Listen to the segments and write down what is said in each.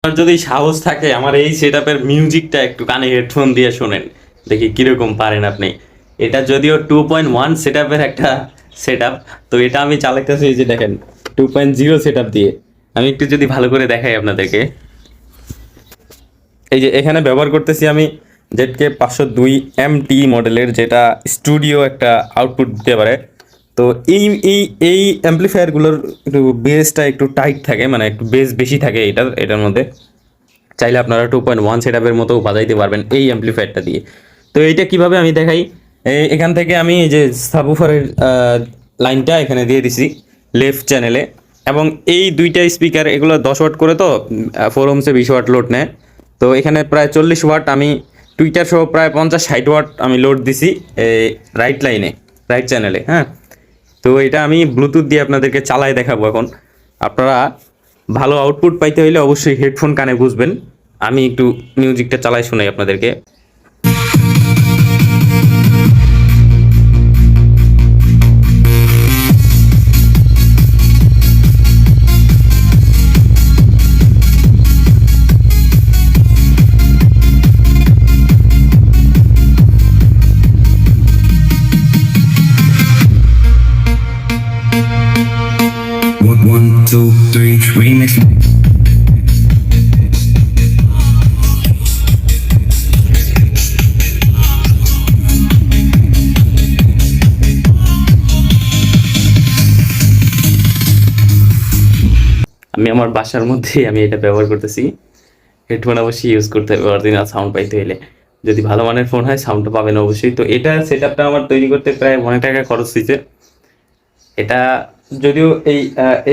আপনার যদি সাহস থাকে আমার এই সেটআপের মিউজিকটা একটু কানে হেডফোন দিয়ে শোনেন, দেখি কিরকম পারেন আপনি। এটা যদিও 2.1 সেটআপের একটা সেটআপ, তো এটা আমি চালাইতেছি এই যে দেখেন 2.0 সেটআপ দিয়ে। আমি একটু যদি ভালো করে দেখাই আপনাদেরকে, এই যে এখানে ব্যবহার করতেছি আমি ZK 502 MT মডেলের, যেটা স্টুডিও একটা আউটপুট দিতে পারে। তো এই এই এই অ্যাম্পলিফায়ারগুলোর একটু বেসটা একটু টাইট থাকে, মানে একটু বেস বেশি থাকে এটার মধ্যে। চাইলে আপনারা 2.1 সেটআপের মতো বাজাইতে পারবেন এই অ্যাম্পলিফায়ারটা দিয়ে। তো এইটা কিভাবে আমি দেখাই, এখান থেকে আমি এই যে সাবউফারের লাইনটা এখানে দিয়ে দিছি লেফট চ্যানেলে, এবং এই দুইটা স্পিকার এগুলো 10 ওয়াট করে, তো 4 ওহমসে 20 ওয়াট লোড নেয়। তো এখানে প্রায় 40 ওয়াট আমি টুইটার সহ প্রায় 50-60 ওয়াট আমি লোড দিছি রাইট লাইনে, রাইট চ্যানেলে। হ্যাঁ, তো এটা আমি ব্লুটুথ দিয়ে আপনাদেরকে চালাই দেখাবো এখন। আপনারা ভালো আউটপুট পাইতে হইলে অবশ্যই হেডফোন কানে গুঁজবেন। আমি একটু মিউজিকটা চালাই শোনাই আপনাদেরকে। One, two, three, remix. আমি আমার বাসার মধ্যেই আমি এটা ব্যবহার করতেছি। হেডফোন অবশ্যই ইউজ করতে হবে অরিজিনাল সাউন্ড পাইতে হলে। যদি ভালো মানের ফোন হয় সাউন্ডটা পাবেন অবশ্যই। তো এটা সেটআপটা আমার তৈরি করতে প্রায় অনেক টাকা খরচ হয়েছে। এটা যদিও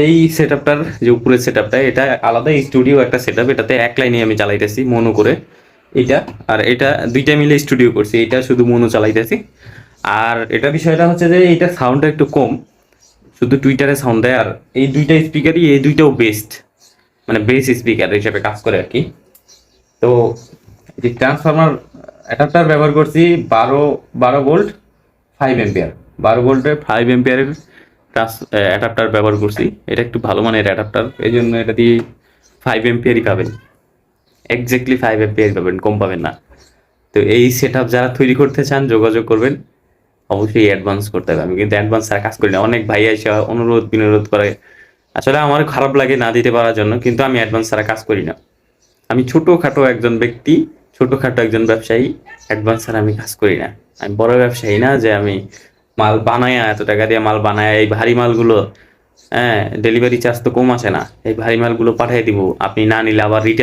এই সেটআপটার যে উপরের সেটআপটা, এটা আলাদা স্টুডিও একটা সেটআপ, এটাতে এক লাইনে আমি চালাইতেছি মনো করে এটা। আর এটা দুইটা মিলে স্টুডিও করছি, এটা শুধু মনো চালাইতেছি। আর এটা বিষয়টা হচ্ছে যে এইটার সাউন্ডটা একটু কম, শুধু টুইটারে সাউন্ড দেয়। আর এই দুইটা স্পিকারই, এই দুইটাও বেস্ট, মানে বেস স্পিকার হিসেবে কাজ করে আর কি। তো এই যে ট্রান্সফরমার অ্যাডাপ্টার ব্যবহার করছি 12 ভোল্ট 5 এম্পিয়ার, 12 ভোল্টের 5 এম্পিয়ারের অ্যাডাপ্টার ব্যবহার করছি। এটা একটু ভালো মানের অ্যাডাপ্টার, এই জন্য এটা দিয়ে 5 এম্পিয়ারই পাবেন, এক্স্যাক্টলি 5 এম্পিয়ার পাবেন, কম পাবেন না। তো এই সেটআপ যারা তৈরি করতে চান যোগাযোগ করবেন, অবশ্যই অ্যাডভান্স করতে হবে। আমি কিন্তু অ্যাডভান্স ছাড়া কাজ করি না। অনেক ভাই এসে অনুরোধ বিনোরোধ করে, আসলে আমার খারাপ লাগে না দিতে পারার জন্য, কিন্তু আমি অ্যাডভান্স ছাড়া কাজ করি না। আমি ছোটোখাটো একজন ব্যক্তি, ছোটোখাটো একজন ব্যবসায়ী, অ্যাডভান্স ছাড়া আমি কাজ করি না। আমি বড় ব্যবসায়ী না যে আমি মাল বানায় এত টাকা দিয়ে মাল বানায় এই ভারী মালগুলো, হ্যাঁ ডেলিভারি চার্জ তো কম আসে না, এই ভারী মালগুলো পাঠিয়ে দিব, আপনি না নিলে আবার রিটার্ন